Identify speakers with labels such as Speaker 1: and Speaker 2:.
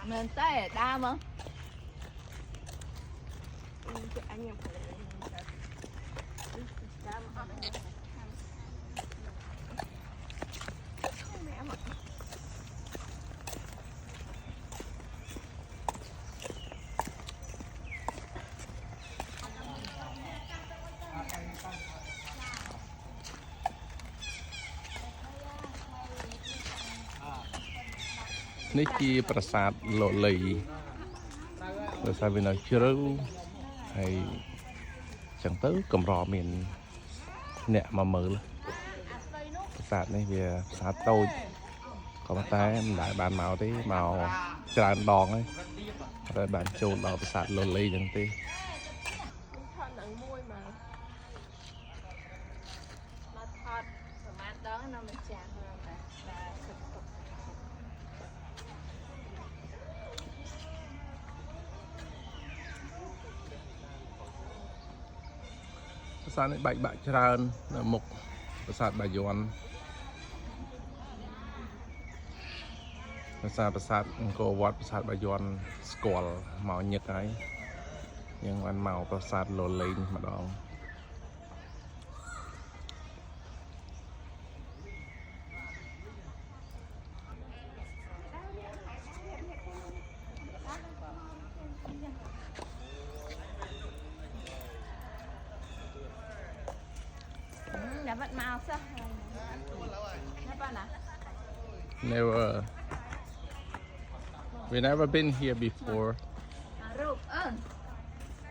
Speaker 1: Nên tới đa mà
Speaker 2: នេះជាប្រាសាទលលីដោយសារវានៅជ្រៅហើយចឹងទៅកម្រមានអ្នកមកមើលប្រាសាទនេះវាប្រាសាទតូចក៏ប៉ុន្តែមិនដែលបានមកទេមកច្រើនដងហើយតែបានចូលដល់ប្រាសាទលលីចឹងទេប្រាសាទនេះបែកបាក់ច្រើននៅមុខប្រាសាទបាយ័នប្រាសាទអង្គរវត្តប្រាសាទបាយ័នស្គាល់មកញឹកហើយយើងបានមកប្រាសាទលលីម្ដង
Speaker 1: đã bắt mau sao?
Speaker 2: Never. We never been here before.
Speaker 1: Rụp